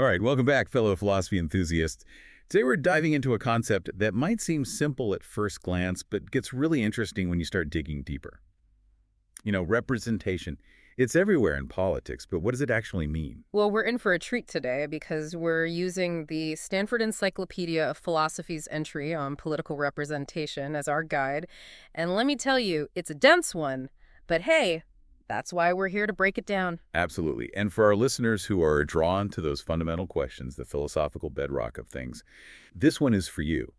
All right, welcome back, fellow philosophy enthusiasts. Today we're diving into a concept that might seem simple at first glance, but gets really interesting when you start digging deeper. Representation. It's everywhere in politics, but what does it actually mean? Well, we're in for a treat today because we're using the Stanford Encyclopedia of Philosophy's entry on political representation as our guide. And let me tell you, it's a dense one. But hey, that's why we're here to break it down. Absolutely. And for our listeners who are drawn to those fundamental questions, the philosophical bedrock of things, this one is for you.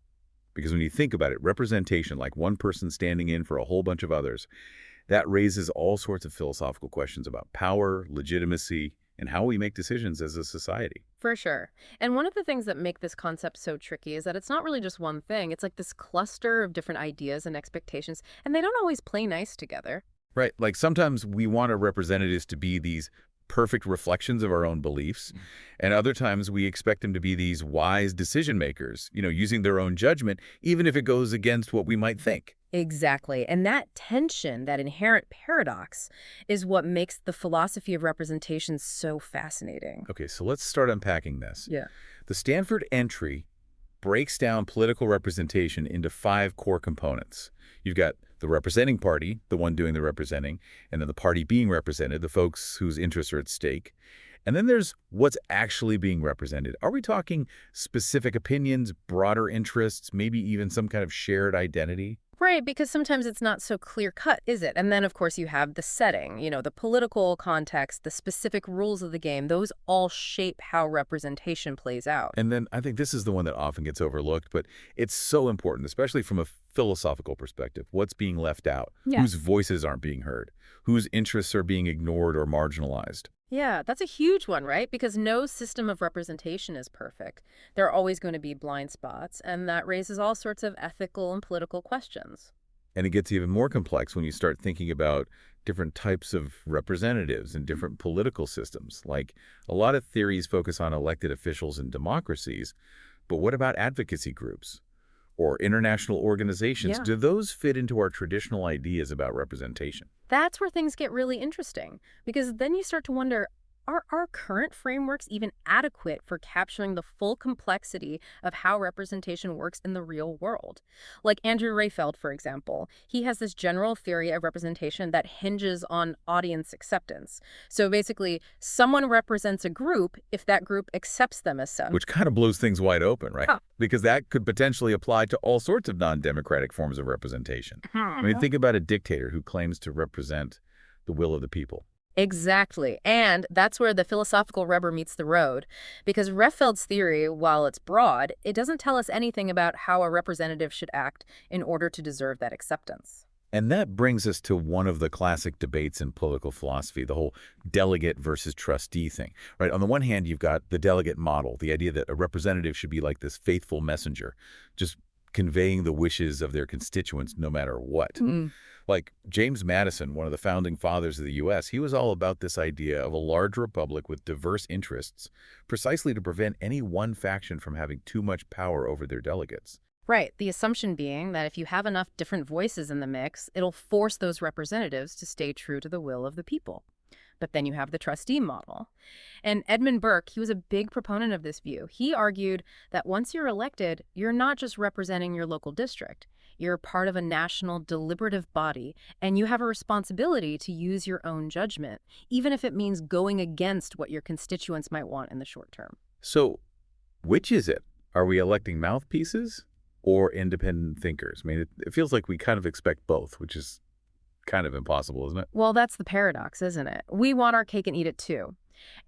Because when you think about it, representation, like one person standing in for a whole bunch of others, that raises all sorts of philosophical questions about power, legitimacy, and how we make decisions as a society. For sure. And one of the things that make this concept so tricky is that it's not really just one thing. It's like this cluster of different ideas and expectations, and they don't always play nice together. Right. Like sometimes we want our representatives to be these perfect reflections of our own beliefs, and other times we expect them to be these wise decision makers, using their own judgment, even if it goes against what we might think. Exactly. And that tension, that inherent paradox, is what makes the philosophy of representation so fascinating. Okay, so let's start unpacking this. Yeah. The Stanford entry breaks down political representation into 5 core components. You've got the representing party, the one doing the representing, and then the party being represented, the folks whose interests are at stake. And then there's what's actually being represented. Are we talking specific opinions, broader interests, maybe even some kind of shared identity? Right, because sometimes it's not so clear cut, is it? And then, of course, you have the setting, the political context, the specific rules of the game. Those all shape how representation plays out. And then I think this is the one that often gets overlooked, but it's so important, especially from a philosophical perspective. What's being left out? Yeah. Whose voices aren't being heard? Whose interests are being ignored or marginalized? Yeah, that's a huge one, right? Because no system of representation is perfect. There are always going to be blind spots, and that raises all sorts of ethical and political questions. And it gets even more complex when you start thinking about different types of representatives and different political systems. Like a lot of theories focus on elected officials in democracies, but what about advocacy groups or international organizations? Yeah. Do those fit into our traditional ideas about representation? That's where things get really interesting, because then you start to wonder, are our current frameworks even adequate for capturing the full complexity of how representation works in the real world? Like Andrew Rayfeld, for example, he has this general theory of representation that hinges on audience acceptance. So basically, someone represents a group if that group accepts them as such. Which kind of blows things wide open, right? Huh. Because that could potentially apply to all sorts of non-democratic forms of representation. I mean, think about a dictator who claims to represent the will of the people. Exactly. And that's where the philosophical rubber meets the road. Because Reffeld's theory, while it's broad, it doesn't tell us anything about how a representative should act in order to deserve that acceptance. And that brings us to one of the classic debates in political philosophy, the whole delegate versus trustee thing, right? On the one hand, you've got the delegate model, the idea that a representative should be like this faithful messenger, just conveying the wishes of their constituents no matter what. Like James Madison, one of the founding fathers of the U.S., he was all about this idea of a large republic with diverse interests, precisely to prevent any one faction from having too much power over their delegates. Right. The assumption being that if you have enough different voices in the mix, it'll force those representatives to stay true to the will of the people. But then you have the trustee model. And Edmund Burke, he was a big proponent of this view. He argued that once you're elected, you're not just representing your local district. You're part of a national deliberative body, and you have a responsibility to use your own judgment, even if it means going against what your constituents might want in the short term. So which is it? Are we electing mouthpieces or independent thinkers? I mean, it feels like we kind of expect both, which is kind of impossible, isn't it? Well, that's the paradox, isn't it? We want our cake and eat it too.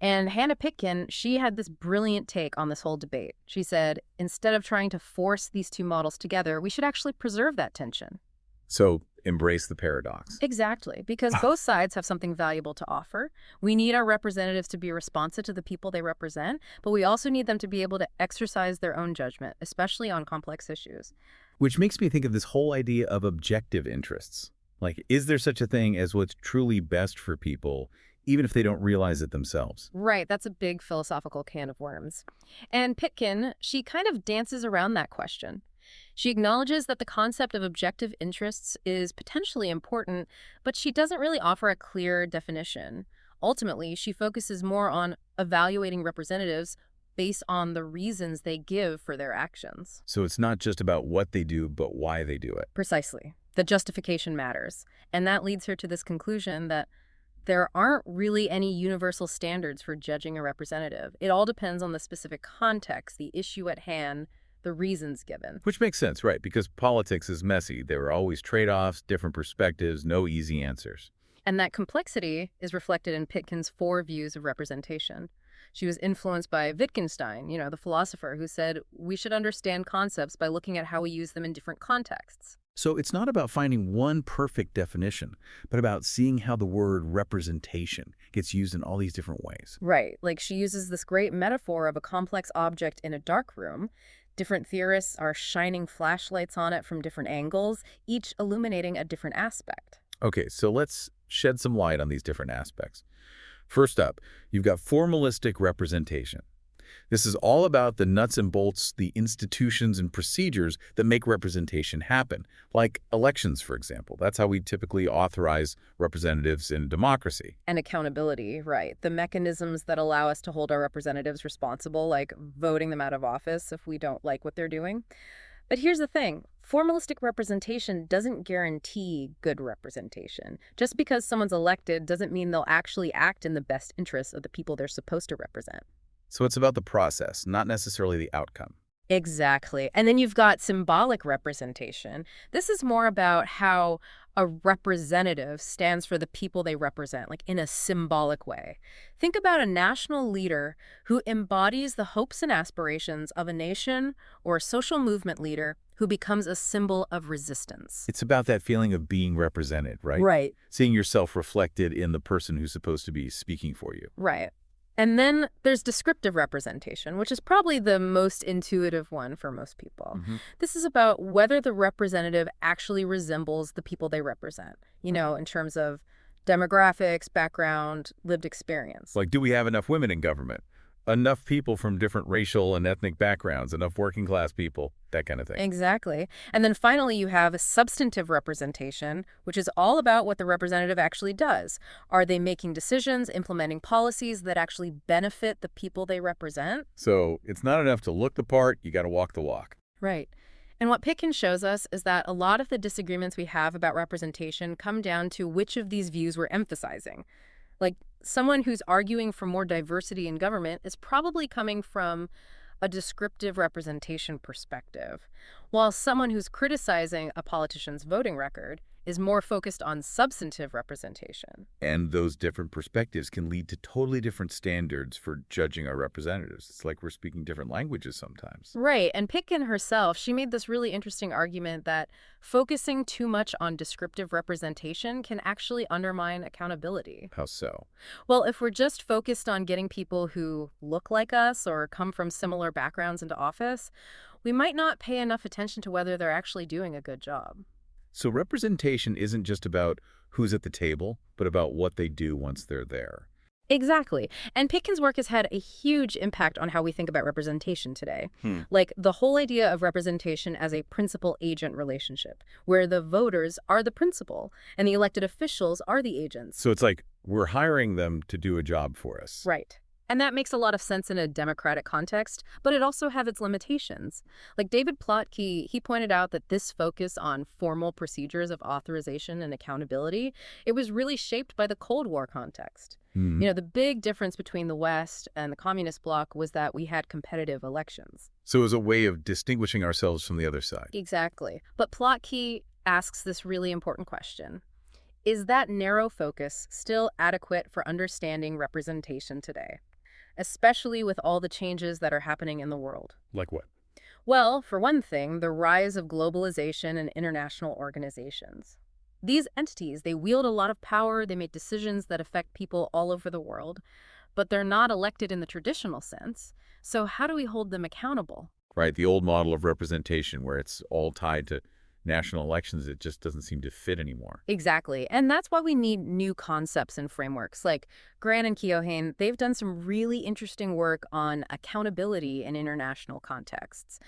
And Hannah Pitkin, she had this brilliant take on this whole debate. She said, instead of trying to force these two models together, we should actually preserve that tension. So embrace the paradox. Exactly, because both sides have something valuable to offer. We need our representatives to be responsive to the people they represent, but we also need them to be able to exercise their own judgment, especially on complex issues. Which makes me think of this whole idea of objective interests. Like, is there such a thing as what's truly best for people, even if they don't realize it themselves? Right, that's a big philosophical can of worms. And Pitkin, she kind of dances around that question. She acknowledges that the concept of objective interests is potentially important, but she doesn't really offer a clear definition. Ultimately, she focuses more on evaluating representatives based on the reasons they give for their actions. So it's not just about what they do, but why they do it. Precisely. The justification matters. And that leads her to this conclusion that there aren't really any universal standards for judging a representative. It all depends on the specific context, the issue at hand, the reasons given. Which makes sense, right? Because politics is messy. There are always trade-offs, different perspectives, no easy answers. And that complexity is reflected in Pitkin's 4 views of representation. She was influenced by Wittgenstein, the philosopher who said we should understand concepts by looking at how we use them in different contexts. So it's not about finding one perfect definition, but about seeing how the word representation gets used in all these different ways. Right. Like she uses this great metaphor of a complex object in a dark room. Different theorists are shining flashlights on it from different angles, each illuminating a different aspect. Okay, so let's shed some light on these different aspects. First up, you've got formalistic representation. This is all about the nuts and bolts, the institutions and procedures that make representation happen, like elections, for example. That's how we typically authorize representatives in a democracy. And accountability, right. The mechanisms that allow us to hold our representatives responsible, like voting them out of office if we don't like what they're doing. But here's the thing. Formalistic representation doesn't guarantee good representation. Just because someone's elected doesn't mean they'll actually act in the best interests of the people they're supposed to represent. So it's about the process, not necessarily the outcome. Exactly. And then you've got symbolic representation. This is more about how a representative stands for the people they represent, like in a symbolic way. Think about a national leader who embodies the hopes and aspirations of a nation, or a social movement leader who becomes a symbol of resistance. It's about that feeling of being represented, right? Right. Seeing yourself reflected in the person who's supposed to be speaking for you. Right. And then there's descriptive representation, which is probably the most intuitive one for most people. This is about whether the representative actually resembles the people they represent, in terms of demographics, background, lived experience. Like, do we have enough women in government? Enough people from different racial and ethnic backgrounds, enough working class people, that kind of thing. Exactly. And then finally, you have substantive representation, which is all about what the representative actually does. Are they making decisions, implementing policies that actually benefit the people they represent? So it's not enough to look the part, you got to walk the walk. Right. And what Pitkin shows us is that a lot of the disagreements we have about representation come down to which of these views we're emphasizing. Like, someone who's arguing for more diversity in government is probably coming from a descriptive representation perspective, while someone who's criticizing a politician's voting record is more focused on substantive representation. And those different perspectives can lead to totally different standards for judging our representatives. It's like we're speaking different languages sometimes. Right. And Pitkin herself, she made this really interesting argument that focusing too much on descriptive representation can actually undermine accountability. How so? Well, if we're just focused on getting people who look like us or come from similar backgrounds into office, we might not pay enough attention to whether they're actually doing a good job. So representation isn't just about who's at the table, but about what they do once they're there. Exactly. And Pitkin's work has had a huge impact on how we think about representation today. Like the whole idea of representation as a principal-agent relationship, where the voters are the principal and the elected officials are the agents. So it's like we're hiring them to do a job for us. Right. And that makes a lot of sense in a democratic context, but it also has its limitations. Like David Plotke, he pointed out that this focus on formal procedures of authorization and accountability, it was really shaped by the Cold War context. The big difference between the West and the communist bloc was that we had competitive elections. So it was a way of distinguishing ourselves from the other side. Exactly. But Plotke asks this really important question. Is that narrow focus still adequate for understanding representation today, especially with all the changes that are happening in the world? Like what? Well, for one thing, the rise of globalization and international organizations. These entities, they wield a lot of power, they make decisions that affect people all over the world, but they're not elected in the traditional sense. So how do we hold them accountable? Right, the old model of representation where it's all tied to national elections, it just doesn't seem to fit anymore. Exactly. And that's why we need new concepts and frameworks. Like Grant and Keohane, they've done some really interesting work on accountability in international contexts.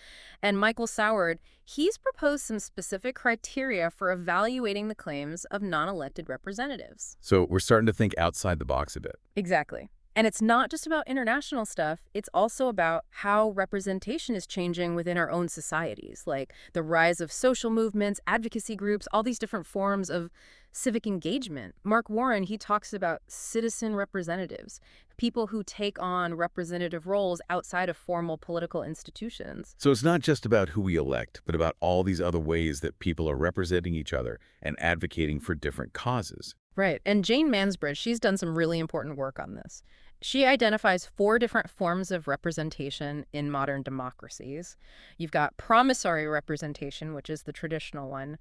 And Michael Soward, he's proposed some specific criteria for evaluating the claims of non-elected representatives. So we're starting to think outside the box a bit. Exactly. And it's not just about international stuff, it's also about how representation is changing within our own societies, like the rise of social movements, advocacy groups, all these different forms of civic engagement. Mark Warren, he talks about citizen representatives, people who take on representative roles outside of formal political institutions. So it's not just about who we elect, but about all these other ways that people are representing each other and advocating for different causes. Right. And Jane Mansbridge, she's done some really important work on this. She identifies 4 different forms of representation in modern democracies. You've got promissory representation, which is the traditional one.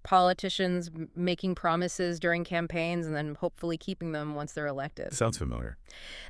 Politicians making promises during campaigns and then hopefully keeping them once they're elected. Sounds familiar.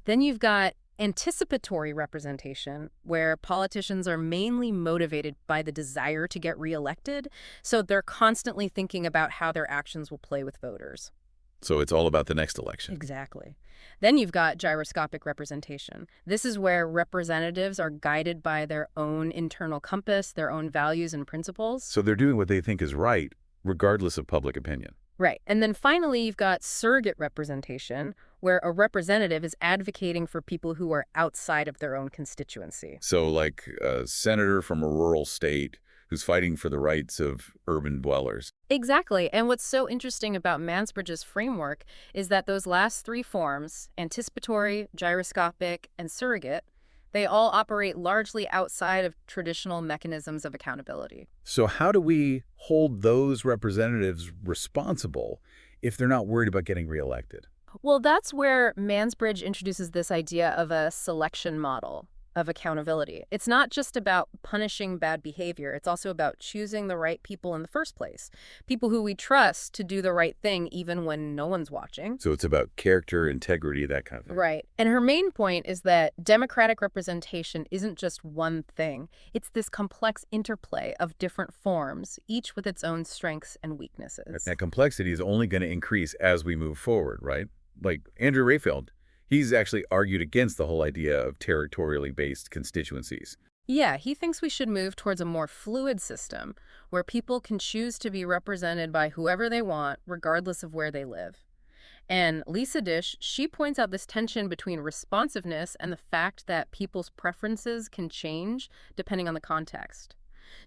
Then you've got anticipatory representation, where politicians are mainly motivated by the desire to get reelected, so they're constantly thinking about how their actions will play with voters. So it's all about the next election. Exactly. Then you've got gyroscopic representation. This is where representatives are guided by their own internal compass, their own values and principles. So they're doing what they think is right, regardless of public opinion. Right. And then finally, you've got surrogate representation, where a representative is advocating for people who are outside of their own constituency. So like a senator from a rural state who's fighting for the rights of urban dwellers. Exactly. And what's so interesting about Mansbridge's framework is that those last 3 forms, anticipatory, gyroscopic, and surrogate, they all operate largely outside of traditional mechanisms of accountability. So how do we hold those representatives responsible if they're not worried about getting reelected? Well, that's where Mansbridge introduces this idea of a selection model of accountability. It's not just about punishing bad behavior. It's also about choosing the right people in the first place, people who we trust to do the right thing even when no one's watching. So it's about character, integrity, that kind of thing. Right. And her main point is that democratic representation isn't just one thing. It's this complex interplay of different forms, each with its own strengths and weaknesses. That complexity is only going to increase as we move forward, right? Like Andrew Rayfeld, he's actually argued against the whole idea of territorially based constituencies. Yeah, he thinks we should move towards a more fluid system where people can choose to be represented by whoever they want, regardless of where they live. And Lisa Dish, she points out this tension between responsiveness and the fact that people's preferences can change depending on the context.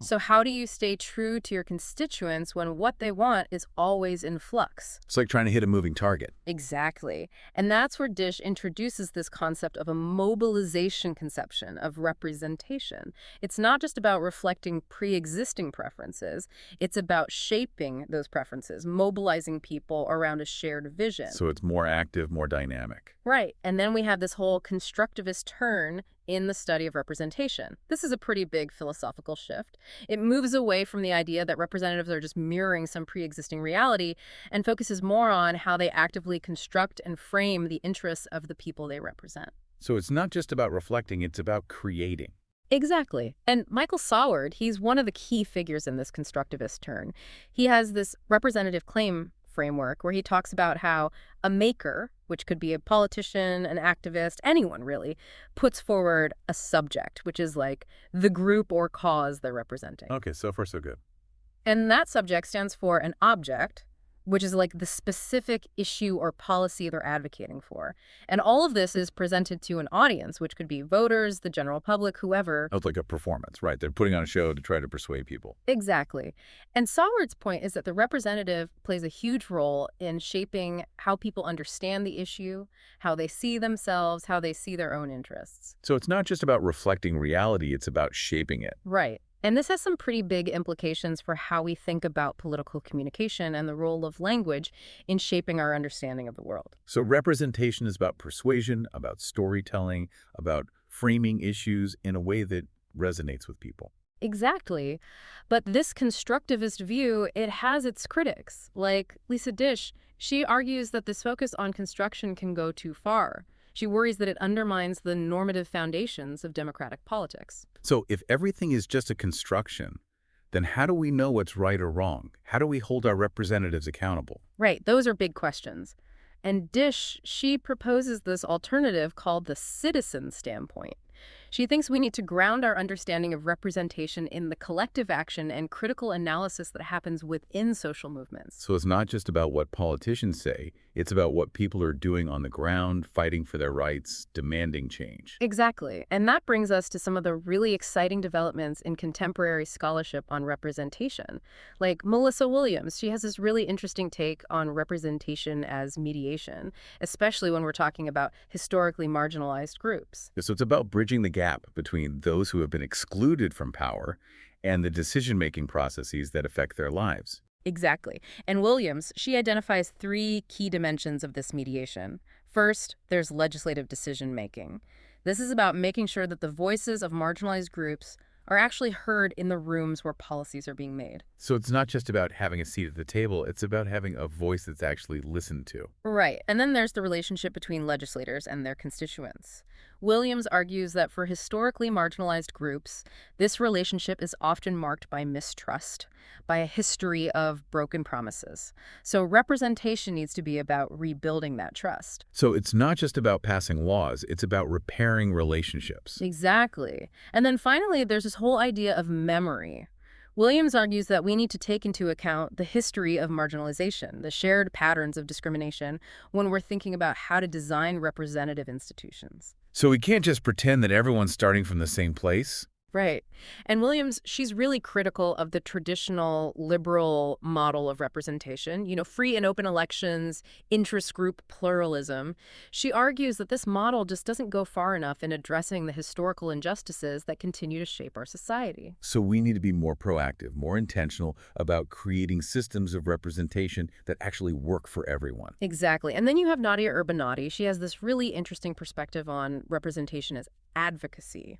So how do you stay true to your constituents when what they want is always in flux? It's like trying to hit a moving target. Exactly. And that's where Dish introduces this concept of a mobilization conception of representation. It's not just about reflecting pre-existing preferences. It's about shaping those preferences, mobilizing people around a shared vision. So it's more active, more dynamic. Right. And then we have this whole constructivist turn in the study of representation. This is a pretty big philosophical shift. It moves away from the idea that representatives are just mirroring some pre-existing reality and focuses more on how they actively construct and frame the interests of the people they represent. So it's not just about reflecting, it's about creating. Exactly. And Michael Saward, he's one of the key figures in this constructivist turn. He has this representative claim framework where he talks about how a maker, which could be a politician, an activist, anyone really, puts forward a subject, which is like the group or cause they're representing. Okay, so far so good. And that subject stands for an object, which is like the specific issue or policy they're advocating for. And all of this is presented to an audience, which could be voters, the general public, whoever. Oh, it's like a performance, right? They're putting on a show to try to persuade people. Exactly. And Saward's point is that the representative plays a huge role in shaping how people understand the issue, how they see themselves, how they see their own interests. So it's not just about reflecting reality, it's about shaping it. Right. And this has some pretty big implications for how we think about political communication and the role of language in shaping our understanding of the world. So representation is about persuasion, about storytelling, about framing issues in a way that resonates with people. Exactly. But this constructivist view, it has its critics. Like Lisa Dish, she argues that this focus on construction can go too far. She worries that it undermines the normative foundations of democratic politics. So if everything is just a construction, then how do we know what's right or wrong? How do we hold our representatives accountable? Right, those are big questions. And Dish, she proposes this alternative called the citizen standpoint. She thinks we need to ground our understanding of representation in the collective action and critical analysis that happens within social movements. So it's not just about what politicians say, it's about what people are doing on the ground, fighting for their rights, demanding change. Exactly. And that brings us to some of the really exciting developments in contemporary scholarship on representation. Like Melissa Williams, she has this really interesting take on representation as mediation, especially when we're talking about historically marginalized groups. So it's about bridging the gap between those who have been excluded from power and the decision-making processes that affect their lives. Exactly. And Williams, she identifies three key dimensions of this mediation. First, there's legislative decision making. This is about making sure that the voices of marginalized groups are actually heard in the rooms where policies are being made. So it's not just about having a seat at the table, it's about having a voice that's actually listened to. Right. And then there's the relationship between legislators and their constituents. Williams argues that for historically marginalized groups, this relationship is often marked by mistrust, by a history of broken promises. So representation needs to be about rebuilding that trust. So it's not just about passing laws, it's about repairing relationships. Exactly. And then finally, there's this whole idea of memory. Williams argues that we need to take into account the history of marginalization, the shared patterns of discrimination, when we're thinking about how to design representative institutions. So we can't just pretend that everyone's starting from the same place. Right. And Williams, she's really critical of the traditional liberal model of representation, free and open elections, interest group pluralism. She argues that this model just doesn't go far enough in addressing the historical injustices that continue to shape our society. So we need to be more proactive, more intentional about creating systems of representation that actually work for everyone. Exactly. And then you have Nadia Urbanati. She has this really interesting perspective on representation as advocacy.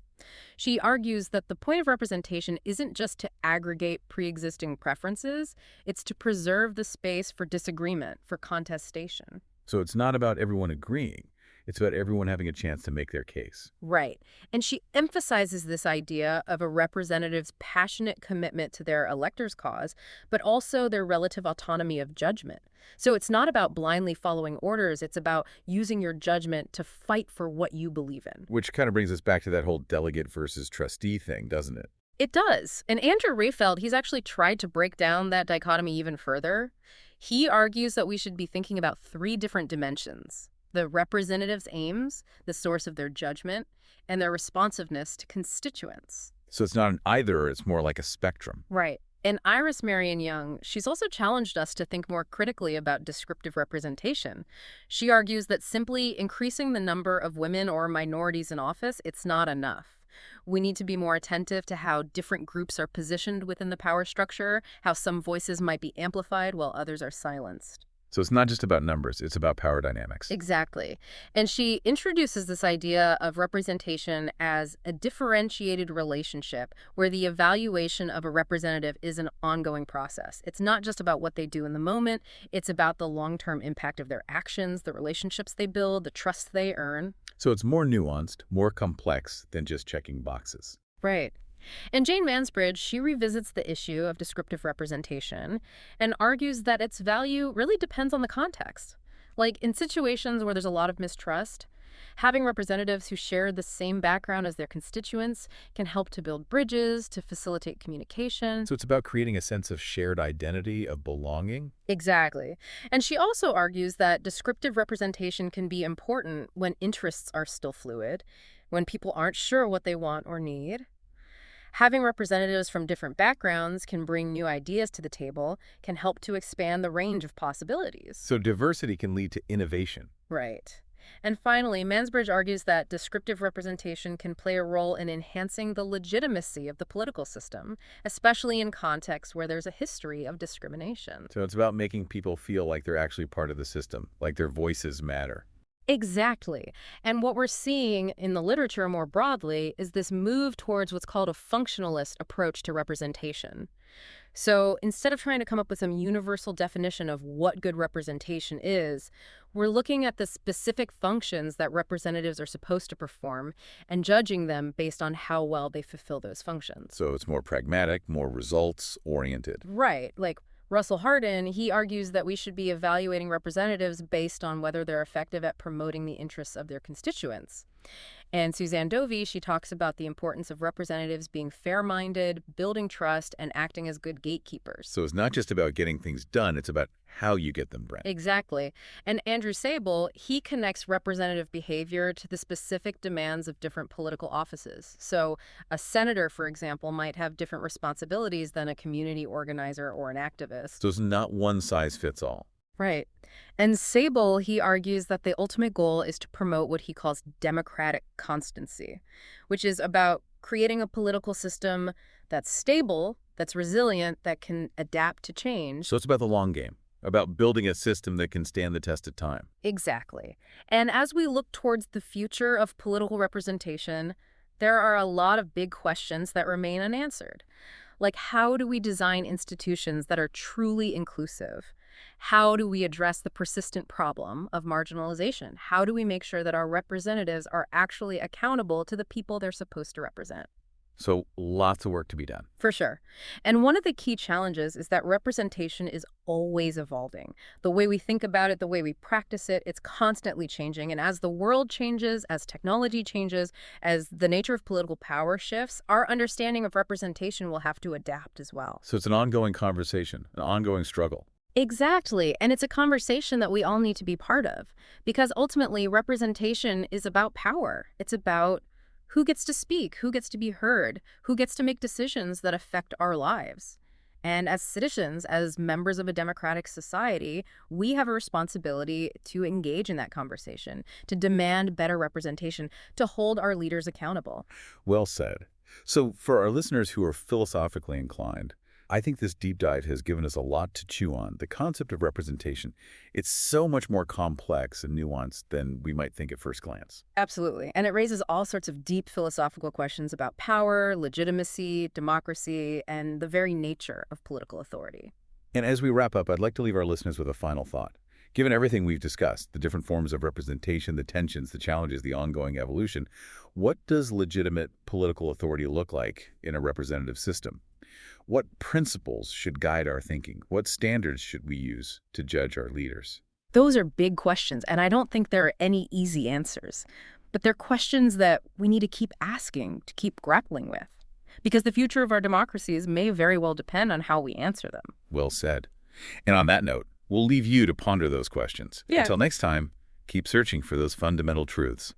She argues that the point of representation isn't just to aggregate pre-existing preferences, it's to preserve the space for disagreement, for contestation. So it's not about everyone agreeing. It's about everyone having a chance to make their case. Right. And she emphasizes this idea of a representative's passionate commitment to their elector's cause, but also their relative autonomy of judgment. So it's not about blindly following orders, it's about using your judgment to fight for what you believe in. Which kind of brings us back to that whole delegate versus trustee thing, doesn't it? It does. And Andrew Rayfeld, he's actually tried to break down that dichotomy even further. He argues that we should be thinking about three different dimensions: the representative's aims, the source of their judgment, and their responsiveness to constituents. So it's not an either, it's more like a spectrum. Right. And Iris Marion Young, she's also challenged us to think more critically about descriptive representation. She argues that simply increasing the number of women or minorities in office, it's not enough. We need to be more attentive to how different groups are positioned within the power structure, how some voices might be amplified while others are silenced. So it's not just about numbers, it's about power dynamics. Exactly. And she introduces this idea of representation as a differentiated relationship where the evaluation of a representative is an ongoing process. It's not just about what they do in the moment, it's about the long-term impact of their actions, the relationships they build, the trust they earn. So it's more nuanced, more complex than just checking boxes. Right. And Jane Mansbridge, she revisits the issue of descriptive representation and argues that its value really depends on the context. Like in situations where there's a lot of mistrust, having representatives who share the same background as their constituents can help to build bridges, to facilitate communication. So it's about creating a sense of shared identity, of belonging. Exactly. And she also argues that descriptive representation can be important when interests are still fluid, when people aren't sure what they want or need. Having representatives from different backgrounds can bring new ideas to the table, can help to expand the range of possibilities. So diversity can lead to innovation. Right. And finally, Mansbridge argues that descriptive representation can play a role in enhancing the legitimacy of the political system, especially in contexts where there's a history of discrimination. So it's about making people feel like they're actually part of the system, like their voices matter. Exactly. And what we're seeing in the literature more broadly is this move towards what's called a functionalist approach to representation. So instead of trying to come up with some universal definition of what good representation is, we're looking at the specific functions that representatives are supposed to perform and judging them based on how well they fulfill those functions. So it's more pragmatic, more results-oriented. Right. Like Russell Hardin, he argues that we should be evaluating representatives based on whether they're effective at promoting the interests of their constituents. And Suzanne Dovey, she talks about the importance of representatives being fair-minded, building trust, and acting as good gatekeepers. So it's not just about getting things done, it's about how you get them, Brent. Exactly. And Andrew Sable, he connects representative behavior to the specific demands of different political offices. So a senator, for example, might have different responsibilities than a community organizer or an activist. So it's not one size fits all. Right. And Sable, he argues that the ultimate goal is to promote what he calls democratic constancy, which is about creating a political system that's stable, that's resilient, that can adapt to change. So it's about the long game, about building a system that can stand the test of time. Exactly. And as we look towards the future of political representation, there are a lot of big questions that remain unanswered. Like, how do we design institutions that are truly inclusive? How do we address the persistent problem of marginalization? How do we make sure that our representatives are actually accountable to the people they're supposed to represent? So lots of work to be done. For sure. And one of the key challenges is that representation is always evolving. The way we think about it, the way we practice it, it's constantly changing. And as the world changes, as technology changes, as the nature of political power shifts, our understanding of representation will have to adapt as well. So it's an ongoing conversation, an ongoing struggle. Exactly. And it's a conversation that we all need to be part of. Because ultimately, representation is about power. It's about who gets to speak, who gets to be heard, who gets to make decisions that affect our lives. And as citizens, as members of a democratic society, we have a responsibility to engage in that conversation, to demand better representation, to hold our leaders accountable. Well said. So for our listeners who are philosophically inclined, I think this deep dive has given us a lot to chew on. The concept of representation, it's so much more complex and nuanced than we might think at first glance. Absolutely. And it raises all sorts of deep philosophical questions about power, legitimacy, democracy, and the very nature of political authority. And as we wrap up, I'd like to leave our listeners with a final thought. Given everything we've discussed, the different forms of representation, the tensions, the challenges, the ongoing evolution, what does legitimate political authority look like in a representative system? What principles should guide our thinking? What standards should we use to judge our leaders? Those are big questions, and I don't think there are any easy answers. But they're questions that we need to keep asking, to keep grappling with. Because the future of our democracies may very well depend on how we answer them. Well said. And on that note, we'll leave you to ponder those questions. Yeah. Until next time, keep searching for those fundamental truths.